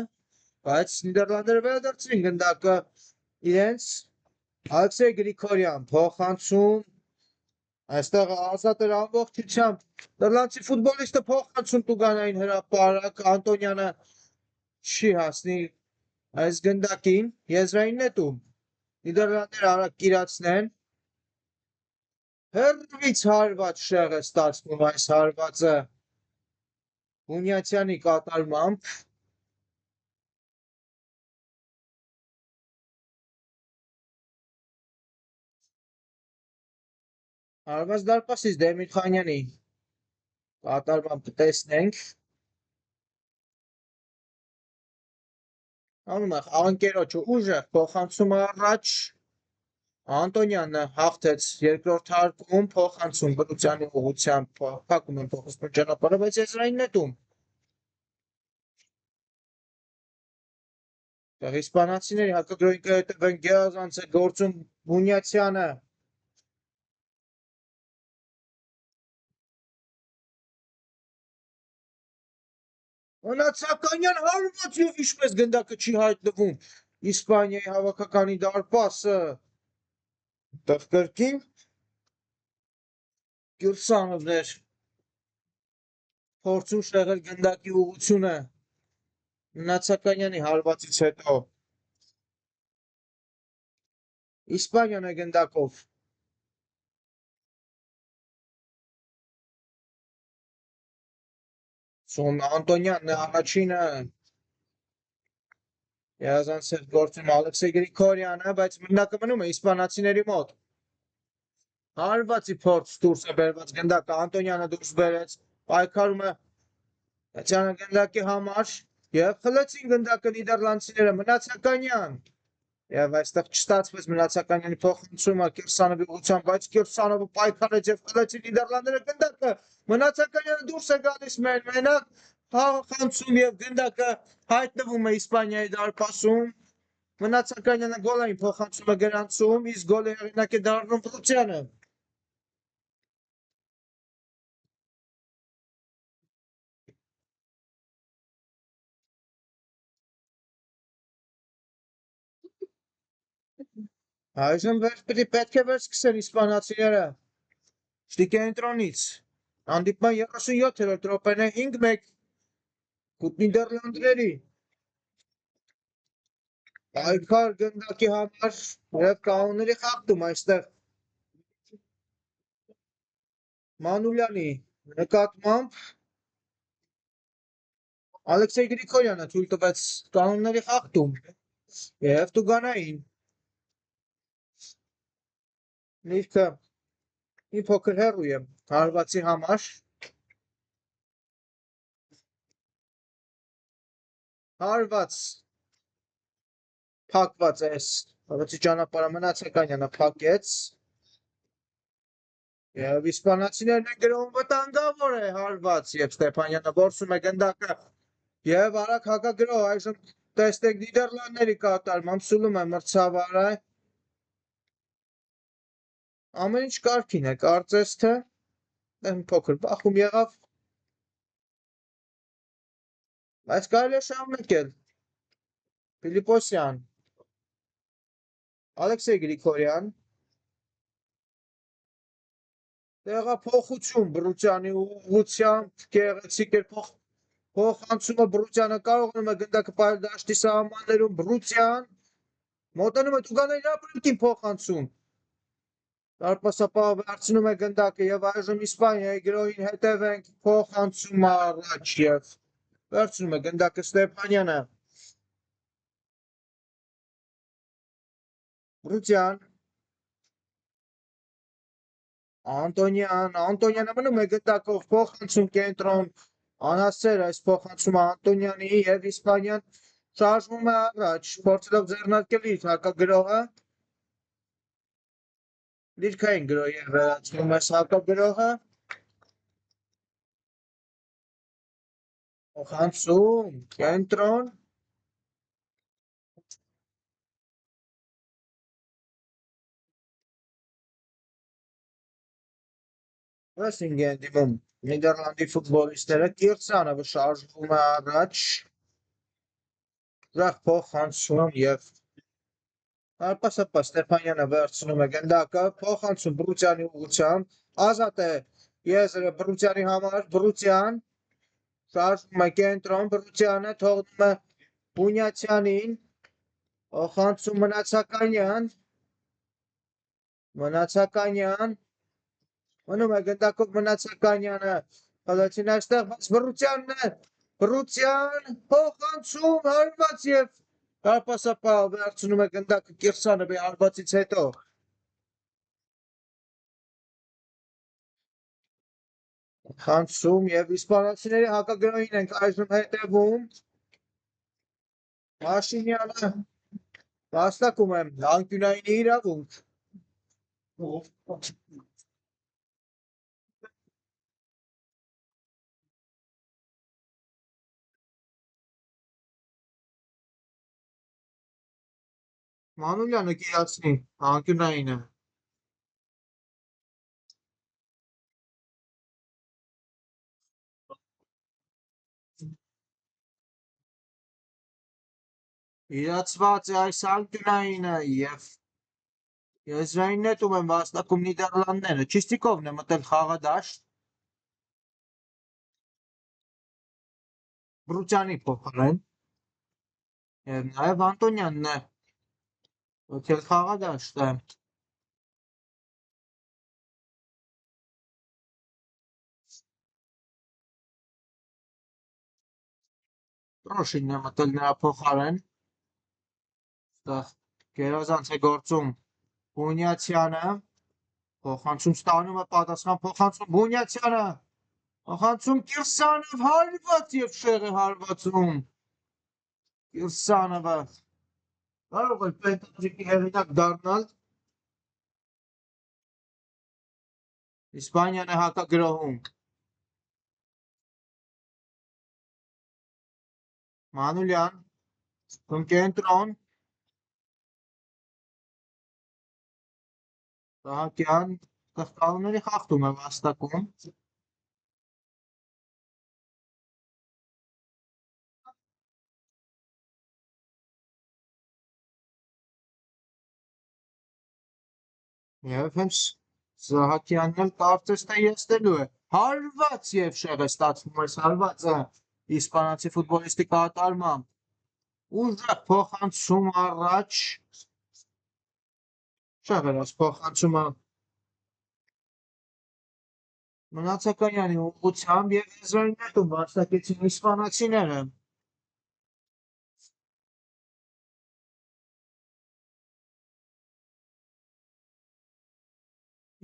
բայց Նիդերլանդները վերադարձրին գնդակը իրենց, Ալեքսեյ Գրիգորյան փոխանցում, այստեղ ազատ էր ամբողջությամբ նիդերլանդցի ֆուտբոլիստը փոխանցում Տուգանային հրապարակ, Անտոնյանը չի հասնի այս գնդակին, եզրային նետում, Նիդերլանդները արագ կիրացնեն, հեռվից հարված շեղ է ստացվում այս հարվածը Բունյացյանի կատարմամբ, հարված դարպասից Դեմիր Խանյանի կատարմամբ տեսնենք, անում է անկերոջը ուժեղ փոխանցում առաջ, Անտոնյանը հաղթեց երկրորդ հարկում, փոխանցում Բրուցյանի ուղղությամբ, փակում են փոխանցում ճանապարհը, բայց եզրային նետում։ Իսպանացիների հակագրոհի հետևեն գերազանց է գործում Բունյացյանը։ Անացականյան հարված եւ ինչպես գնդակը չի հայտնվում Իսպանիայի հավաքականի դարպասը տեղ կրկին Կիրսանովն էր փորձում շեղել գնդակի ուղղությունը Մնացականյանի հարվածից հետո Իսպանիան է գնդակով Անտոնյանն է առաջինը Երազանցել գործում Ալեքսեյ Գրիգորյանը, բայց մնակը մնում է իսպանացիների մոտ։ Հարվածի փորձ դուրս է բերված գնդակը, Անտոնյանը դուրս բերեց, պայքարում է Տիցյանը գնդակի համար և խլեցին գնդակը նիդերլանդցիները Մնացականյան։ Եվ այստեղ չստացվեց Մնացականյանի փոխանցումը Կիրսանովի ուղղությամբ, բայց Կիրսանովը պայքարեց և խլեցին նիդերլանդները գնդակը։ Մնացականյանը դուրս է գալիս մենակ խաղախանցում և գնդակը հայտնվում է Իսպանիայի դարպասում։ Մնացականյանը գոլային փոխանցում է գրանցում, իսկ գոլի հեղինակ է դառնում Վրուտյանը։ Այժմ պետք է վերսկսեն իսպանացիները շտի կենտրոնից։ Հանդիպման 37-րդ րոպեն է 5-1 կուտ Նիդերլանդների։ Պայքար գնդակի համար և կանոնների խախտում այստեղ Մանուլյանի նկատմամբ Ալեքսեյ Գրիգորյանը թույլ տվեց կանոնների խախտում և տուգանային Լիրքը մի փոքր հեռու է հարվածի համար։ Հարված փակված է հարվածի ճանապարհը Մնացականյանը փակեց։ Եվ իսպանացիներն են գրում վտանգավոր է հարված և Ստեփանյանը որսում է գնդակը և արագ հակագրող այժմ տեսնենք Նիդերլանդների կատարմամբ սուլում է մրցավարը։ Ամեն ինչ կարգին է, կարծես թե մի փոքր բախում եղավ, բայց կարելի է շարունակել։ Ֆիլիպոսյան, Ալեքսեյ Գրիգորյան, տեղափոխություն Բրուտյանի ուղղությամբ գեղեցիկ էր փոխանցումը Բրուտյանը կարողանում է գնդակը պահել դաշտի սահմաններում Բրուտյան մոտենում է տուգանային ապրանքին փոխանցում։ Դարպասապահը վերցնում է գնդակը և այժմ Իսպանիայի գրոհին հետևենք փոխանցումը առաջ և վերցնում է գնդակը Ստեփանյանը։ Բրուտյան Անտոնյանը մնում է գնդակով փոխանցում կենտրոն անհասցեր այս փոխանցումը Անտոնյանի և Իսպանիան շարժվում է առաջ, փորձելով ձեռնարկել իր հակագրողը։ Դիրքային գրոհի է վերածվում այս հակագրողը։ Փոխանցում կենտրոն Ռեսինգ են դիմում Նիդերլանդի ֆուտբոլիստները, Կիրսանովը շարժվում է առաջ, ուրախ փոխանցում և Դարպասապահ Ստեփանյանը վերցնում է գնդակը, փոխանցում Բրուտյանի ուղղությամբ, ազատ է եզրը Բրուտյանի համար, Բրուտյան շարժվում է կենտրոն, Բրուտյանը թողնում է Բունյացյանին, փոխանցում Մնացականյան, մնում է գնդակով Մնացակanyանը, խլեցին այստեղ, բայց Բրուտյանն է, Բրուտյան փոխանցում հարված և դարպասապահը վերցնում է գնդակը Կիրսանովի հարվածից հետո։ Խանցում և իսպանացիների հակագրոհին ենք այժմ հետևում։ Մաշինյանը վաստակում է անկյունայինի իրավունք։ Մանուլյանը կիացնի անկյունայինը։ Իրացված է այս անկյունայինը և եզրային նետում են վաստակում Նիդերլանդները։ Չիստիկովն է մտել խաղադաշտ։ Բրուտյանի փոխարեն։ Եվ նաև Անտոնյանն է, ով էլ խաղադաշտ է։ Տրոշինն է մտել նրա փոխարեն։ Այստեղ գերազանց է գործում Բունյացյանը, փոխանցում ստանում է պատասխան փոխանցում Բունյացյանը, փոխանցում Կիրսանով հարված եւ շեղ է հարվածում։ Կիրսանովը կարող է պենտալտիկի հեղինակ դառնալ։ Իսպանիան է հակագրոհում։ Մանուլյան, կենտրոն, Սահակյան, տղկալուների խախտում է վաստակում։ Եվ հենց Սահակյանն էլ կարծես թե եսնելու է։ Հարված եւ շեղ է ստացվում այս հարվածը իսպանացի ֆուտբոլիստի կատարմամբ։ Ուժեղ փոխանցում առաջ։ Շեղ էր այս փոխանցումը Մնացականյանի ուղղությամբ եւ Եզրային նետում վաստակեցին իսպանացիները։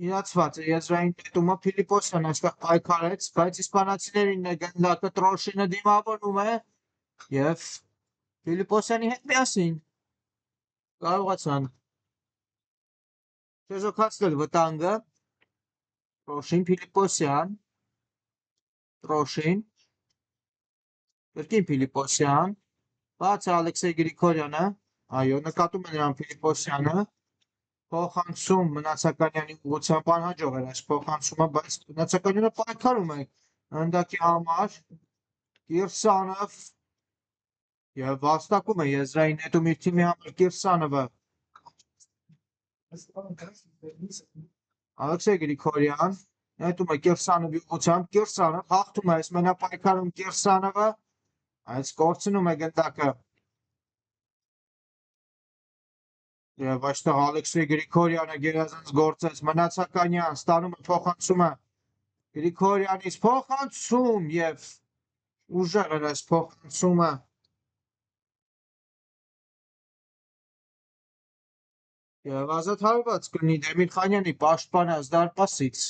Իրացված է Եզրային նետումը Փիլիպոսյան այստեղ պայքարեց, բայց իսպանացիներին է գնդակը Տրոշինը դիմավորում է եւ Փիլիպոսյանի հետ միասին կարողացան շեզոքացնել վտանգը։ Տրոշին Փիլիպոսյան, Տրոշին, կրկին Փիլիպոսյան, բաց է Ալեքսեյ Գրիգորյանը, այո, նկատում է նրան Փիլիպոսյանը, փոխանցում Մնացականյանի ուղղությամբ անհաջող էր այս փոխանցումը, բայց Մնացականյանը պայքարում է հանդակի համար, Կիրսանով եւ վաստակում է Եզրային նետում իր թիմի համար Կիրսանովը։ Ալեքսեյ Գրիգորյան նետում է Կիրսանովի ուղղությամբ, Կիրսանով հաղթում է այս մենապայքարում Կիրսանովը, այս կորցնում է գնդակը։ Եվ այստեղ Ալեքսեյ Գրիգորյանը գերազանց գործեց, Մնացականյան ստանում է փոխանցումը Գրիգորյանից, փոխանցում եւ ուժեղ էր այս փոխանցումը։ Եվ ազատ հարված կլինի Դեմիր Խանյանի պաշտպանած դարպասից։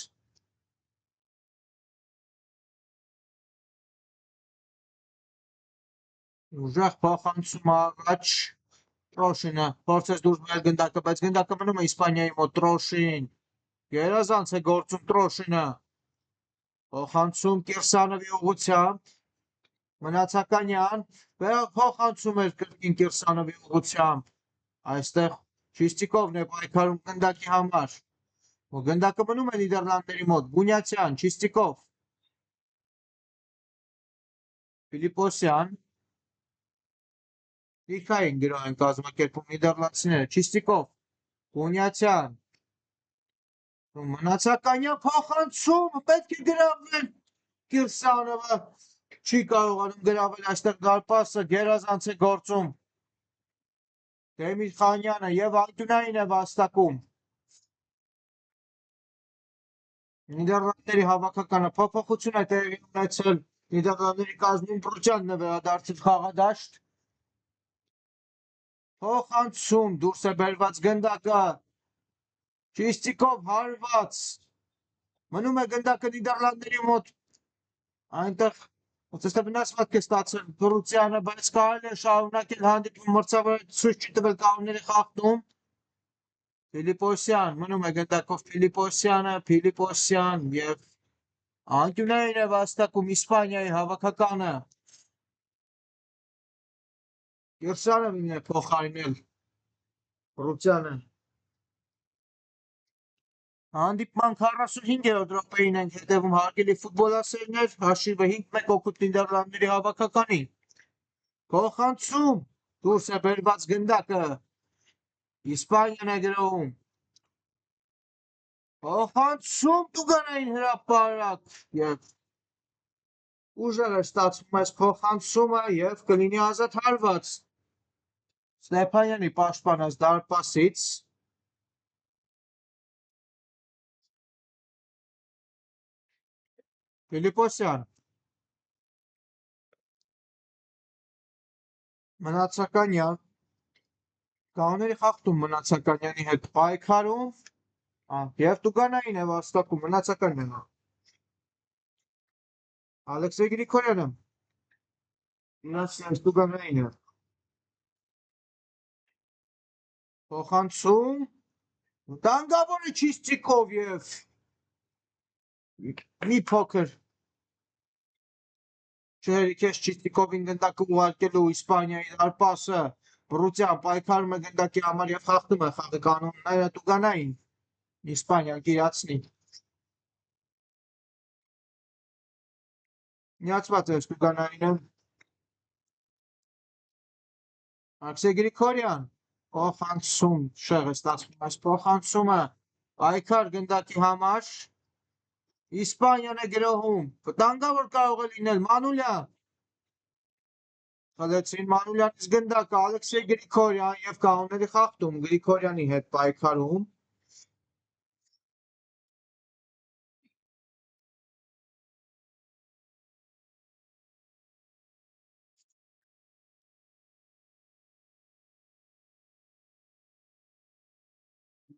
Ուժեղ փոխանցում առաջ Տրոշինը փորձեց դուրս բերել գնդակը, բայց գնդակը մնում է Իսպանիայի մոտ Տրոշին։ Գերազանց է գործում Տրոշինը։ Փոխանցում Կիրսանովի ուղղությամբ։ Մնացականյան փոխանցում էր կրկին Կիրսանովի ուղղությամբ։ Այստեղ Չիստիկովն է պայքարում գնդակի համար։ Գնդակը մնում է Նիդերլանդների մոտ։ Բունյացյան, Չիստիկով։ Ֆիլիպոսյան։ Լիքային գրոհ են կազմակերպում նիդերլանդցիները։ Չիստիկով, Բունյացյան, Մնացականյան փոխանցում, պետք է գրավել Կիրսանովը, չի կարողանում գրավել այստեղ դարպասը, գերազանց է գործում Դեմիր Խանյանը եւ Ալտունային է վաստակում։ Նիդերլանդների հավաքականը փոփոխություն է տեղի ունեցել Նիդերլանդների կազմում Պրուչյանն է վերադարձել խաղադաշտ։ Փոխանցում դուրս է բերված գնդակը Չիստիկով հարված մնում է գնդակը Նիդերլանդների մոտ այնտեղ ոնց է վնասվածք է ստացել Պրուչյանը, բայց կարելի է շարունակել հանդիպում մրցավարը ցույց չտվել կանոնների խախտում։ Փիլիպոսյան մնում է գնդակով Փիլիպոսյան եւ Ալտունային է վաստակում Իսպանիայի հավաքականը։ Կիրսանովին է փոխարինել Պրուչյանը։ Հանդիպման 45-րդ րոպեին ենք հետևում հարգելի ֆուտբոլասերներ, հաշիվը 5-1 օգուտ Նիդերլանդների հավաքականի։ Փոխանցում դուրս է բերված գնդակը Իսպանիան է գրոհում։ Փոխանցում Տուգանային հրապարակ եւ ուժեղ է ստացվում այս փոխանցումը եւ կլինի ազատ հարված Ստեփանյանի պաշտպանած դարպասից Ֆիլիպոսյան Մնացականյան Կանոնների խախտում Մնացականյանի հետ պայքարում եւ Տուգանային է վաստակում Մնացականյանը Ալեքսեյ Գրիգորյանը իրացնես Տուգանայինը փոխանցում Տանգավորը Չիստիկով եւ մի փոքր Չհերիքես Չիստիկովին գնդակը ուղարկելու Իսպանիայի դարպասը Բրուցյան պայքարում է գնդակի համար եւ խախտում է խաղի կանոնները Տուգանային Իսպանիան կիրացնի Միացված է Տուգանայինը Ալեքսեյ Գրիգորյան փոխանցում շեղը ստացվում այս փոխանցումը պայքար գնդակի համար Իսպանիան է գրոհում վտանգավոր կարող է լինել Մանուլյան Խլեցին Մանուլյանից գնդակը Ալեքսեյ Գրիգորյան եւ կանոնների խախտում Գրիգորյանի հետ պայքարում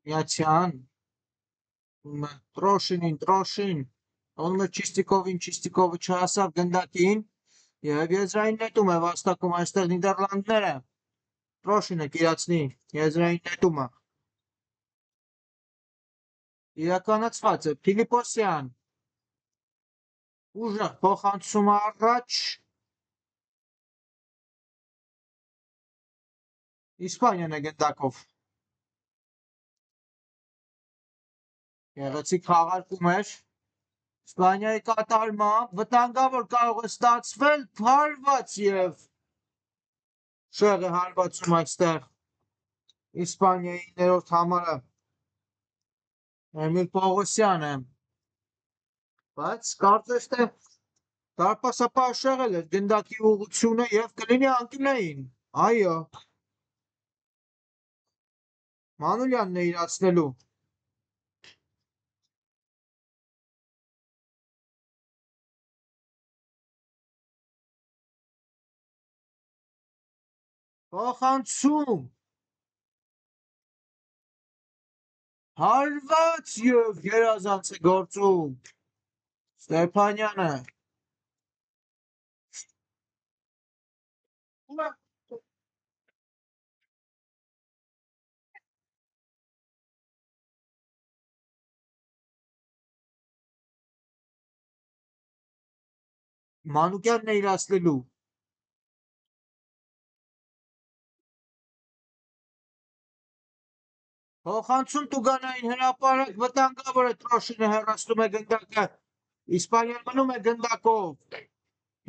Միացյան Տրոշինին անում է Չիստիկովը չհասավ գնդակին եւ եզրային նետում է վաստակում այստեղ Նիդերլանդները Տրոշինը կիրացնի եզրային նետումը իրականացված է Ֆիլիպոսյան ուժեղ փոխանցում առաջ Իսպանիան է գնդակով Գեղեցիկ խաղարկում էր Իսպանիայի կատարմամբ վտանգավոր կարող է ստացվել հարված եւ շեղը հարվածում այստեղ Իսպանիայի 9-րդ համարը Էմիլ Պողոսյանը բայց կարծես թե դարպասապահը շեղել էր գնդակի ուղղությունը եւ կլինի անկյունային այո Մանուլյանն է իրացնելու Փոխանցում հարված եւ գերազանց է գործում Ստեփանյանը Մանուկյանն է իրացնելու Փոխանցում Տուգանային հրապարակ վտանգավոր է Տրոշինը հեռացնում է գնդակը Իսպանիան մնում է գնդակով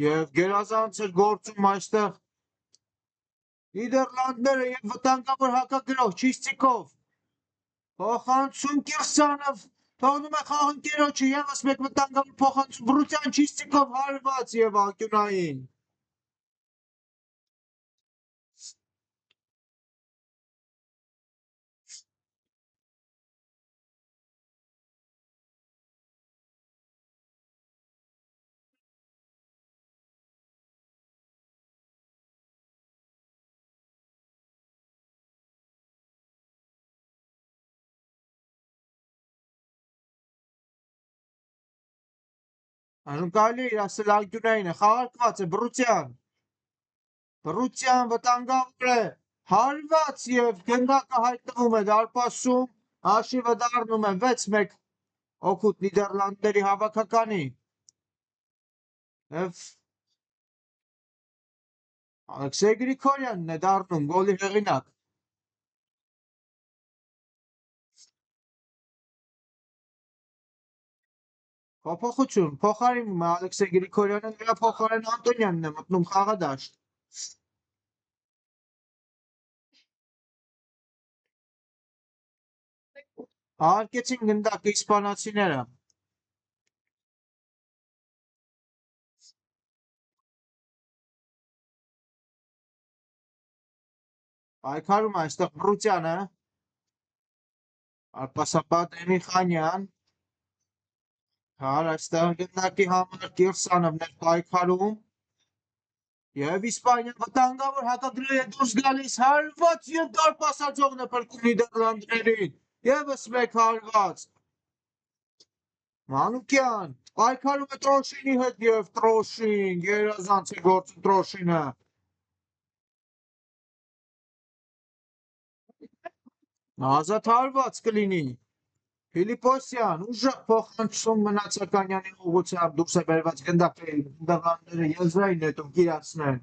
եւ գերազանց է գործում այստեղ Նիդերլանդները եւ վտանգավոր հակագրող Չիստիկով Փոխանցում Կիրսանով թողնում է խաղընկերոջը եւս մեկ վտանգավոր փոխանցում Բրուցյան Չիստիկով հարված եւ անկյունային Այժմ կարելի է ասել անկյունային է խաղարկված է Բրուցյան վտանգավոր է հարված եւ գնդակը հայտնվում է դարպասում հաշիվը դառնում է 6-1 օգուտ Նիդերլանդների հավաքականի եւ Ալեքսեյ Գրիգորյանն է դառնում գոլի հեղինակ Փոփոխություն փոխարինում է Ալեքսեյ Գրիգորյանը նրա փոխարեն Անտոնյանն է մտնում խաղադաշտ Հարկեցին գնդակը իսպանացիները Պայքարում է այստեղ Բրուցյանը, Արպասապատ Էմիխանյան, հար այստեղ գնդակի համար Կիրսանովն էր պայքարում, և Իսպանիա վտանգավոր հակագրի է դուրս գալիս հարված և դարպասացողն է փրկում Նիդերլանդներին, ևս մեկ հարված, Մանուկյան, պայքարում է Տրոշինի հետ և Տրոշին, գերազանց է գործում Տրոշինը, ազատ հարված կլինի, Ֆիլիպոսյան, ուժեղ փոխանցում Մնացականյանի ուղղությամբ դուրս է բերված գնդակի Նիդերլանդները եզրային նետում կիրացնեն,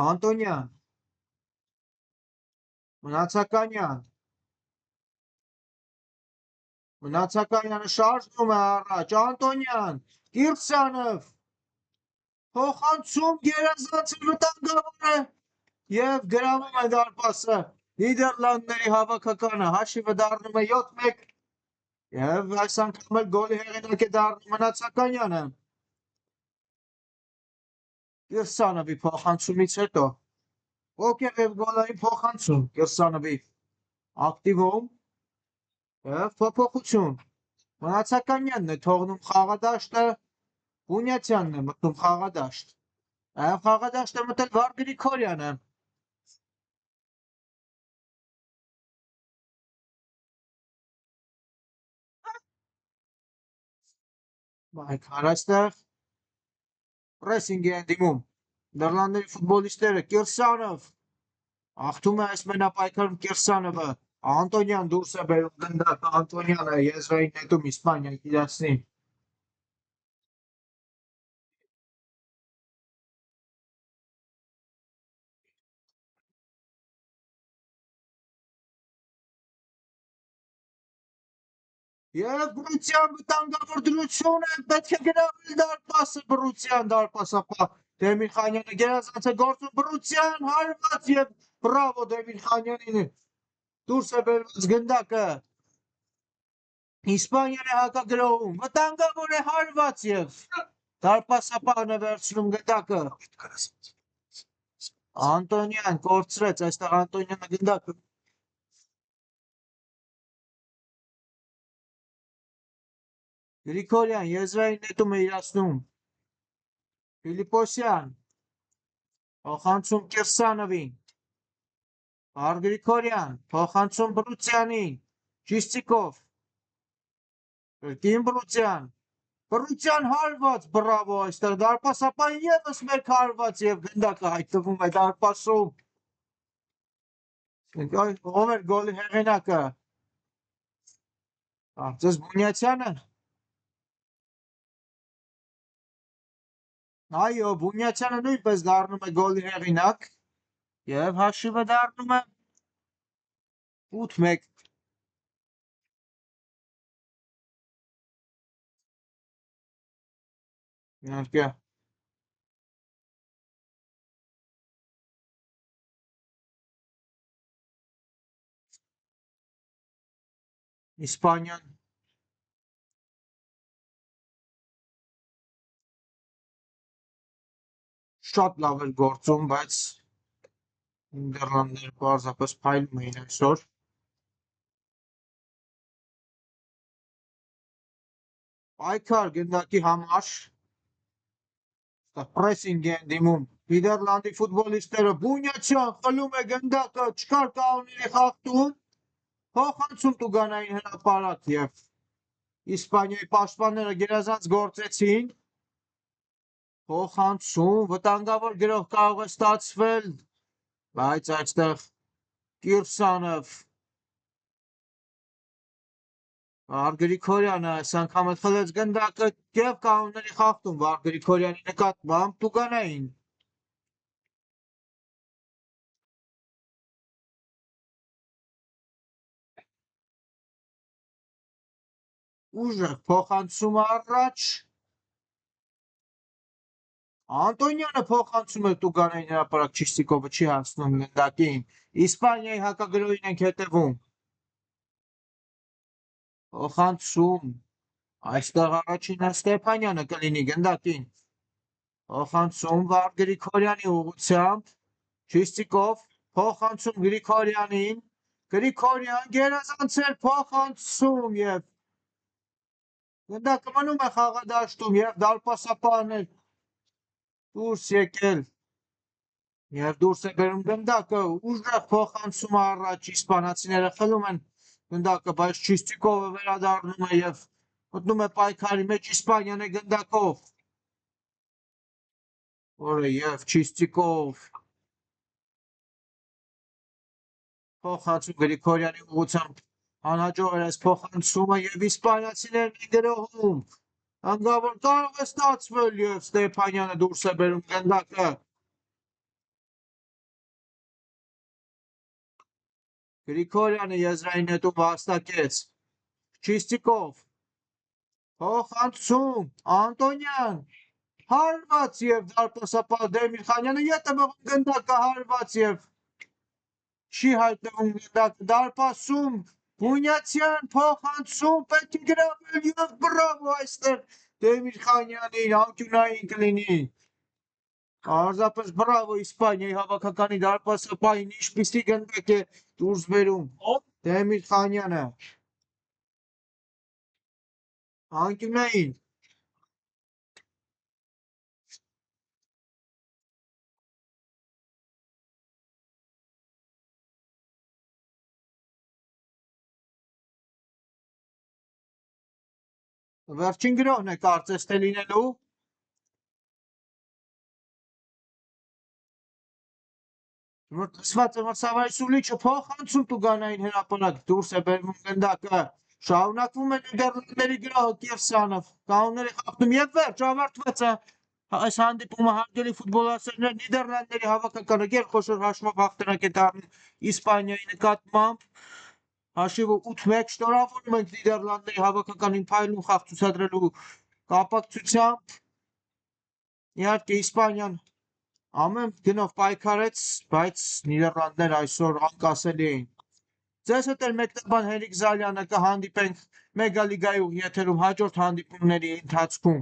Անտոնյան, Մնացականյանը շարժվում է առաջ, Անտոնյան, Կիրսանով, փոխանցում գերազանցը վտանգավոր է և գրավում է դարպասը, Նիդերլանդների հավաքականը հաշիվը դառնում է 7-1 և այս անգամ էլ գոլի հեղինակ է դառնում Մնացականյանը, Կիրսանովի փոխանցումից հետո, ոգեղ և գոլային փոխանցում Կիրսանովի ակտիվում և փոփոխություն, Մնացականյանն է թողնում խաղադաշտը, Բունյացյանն է մտնում խաղադաշտ, և խաղադաշտ է մտել Վար Գրիգորյանը, պայքար այստեղ, պրեսինգ է դիմում, Նիդերլանդների ֆուտբոլիստները, Կիրսանով, աղթում է այս մենապայքարում Կիրսանովը, Անտոնյան դուրս է բերում գնդակը, Անտոնյանը եզրային նետում Իսպանիան կիրացնի, և Բրուցյան վտանգավոր դրություն է, պետք է գրավել դարպասը, Բրուցյան դարպասապահ Դեմիրխանյանը գերազանց է գործում, Բրուցյան հարված և բրավո Դեմիրխանյանին, դուրս է բերված գնդակը, Իսպանիան է հակագրոհում, վտանգավոր է հարված և դարպասապահն է վերցնում գնդակը, Անտոնյան կորցրեց այստեղ Անտոնյանը գնդակը, Գրիգորյան եզրային նետում է իրացնում, Ֆիլիպոսյան, փոխանցում Կիրսանովին, Վար Գրիգորյան, փոխանցում Բրուցյանին, Չիստիկով, կրկին Բրուցյան, Բրուցյան հարված, բրավո այստեղ դարպասապահին ևս մեկ հարված և գնդակը հայտնվում է դարպասում, ով էր գոլի հեղինակը, կարծես Բունյացյանը, այո, Բունյացյանը նույնպես դառնում է գոլի հեղինակ և հաշիվը դառնում է 8-1, իհարկե, Իսպանիան շատ լավ էր գործում, բայց Նիդերլանդները պարզապես փայլում էին այսօր, պայքար գնդակի համար, պրեսինգ են դիմում Նիդերլանդի ֆուտբոլիստները, Բունյացյան խլում է գնդակը, չկար կանոնների խախտում, փոխանցում տուգանային հրապարակ և Իսպանիայի պաշտպանները գերազանց գործեցին, փոխանցում, վտանգավոր գրոհ կարող է ստացվել, բայց այստեղ Կիրսանով, Վար Գրիգորյանը այս անգամ էլ խլեց գնդակը և կանոնների խախտում Վար Գրիգորյանի նկատմամբ տուգանային, ուժեղ փոխանցում առաջ, Անտոնյանը փոխանցում է տուգանային հրապարակ, Չիստիկովը չի հասնում գնդակին, Իսպանիայի հակագրոհին ենք հետևում, փոխանցում, այստեղ առաջինը Ստեփանյանը կլինի գնդակին, Փոխանցում Վար Գրիգորյանի ուղղությամբ, Չիստիկով, փոխանցում Գրիգորյանին, Գրիգորյան գերազանցել փոխանցում եւ գնդակը մնում է խաղադաշտում եւ դարպասապահներ դուրս եկել եւ դուրս է բերում գնդակը, ուժեղ փոխանցում առաջ իսպանացիները խլում են գնդակը, բայց Չիստիկովը վերադառնում է եւ մտնում է պայքարի մեջ Իսպանիան է գնդակով, որը եւ Չիստիկով փոխանցում Գրիգորյանի ուղղությամբ անհաջող էր այս փոխանցումը եւ իսպանացիներն են գրոհում։ Հանգավոր կարող է ստացվել եւ Ստեփանյանը դուրս է բերում գնդակը։ Գրիգորյանը եզրային հետում վաստակեց։ Չիստիկով փոխանցում Անտոնյան հարված եւ դարպասապահ Դեմիրխանյանը ետը մղում գնդակը հարված եւ չի հայտնվում գնդակը դարպասում Բունյացյան փոխանցում պետք է գրավել եւ բրավո այստեղ Դեմիրխանյանին անկյունային կլինի։ Պարզապես բրավո Իսպանիայի հավաքականի դարպասապահին ինչպիսի գնդակ է դուրս բերում Դեմիրխանյանը։ Անկյունային վերջին գրոհն է կարծես թե լինելու։ Մրցված է մրցավարի Սուլիչը փոխանցում Տուգանային հրապարակ դուրս է բերվում գնդակը։ Շարունակվում է Նիդերլանդների գրոհը Կիրսանով, կանոնների խախտում եւ վերջ ավարտված է այս հանդիպումը հարգելի ֆուտբոլասերներ Նիդերլանդների հավաքականը գերխոշոր հաշվով հաղթանակ է դառնում Իսպանիայի նկատմամբ։ Հաշիվը 8-1 շնորհավորում ենք Նիդերլանդների հավաքականին փայլուն խաղ ցուցադրելու կապակցությամբ։ Իհարկե Իսպանիան ամեն գնով պայքարեց, բայց Նիդերլանդները այսօր անկասելի էին։ Ձեզ հետ էլ մեկնաբան Հենրիկ Զալյանը կհանդիպենք Մեգալիգայի եթերում հաջորդ հանդիպումների ընթացքում։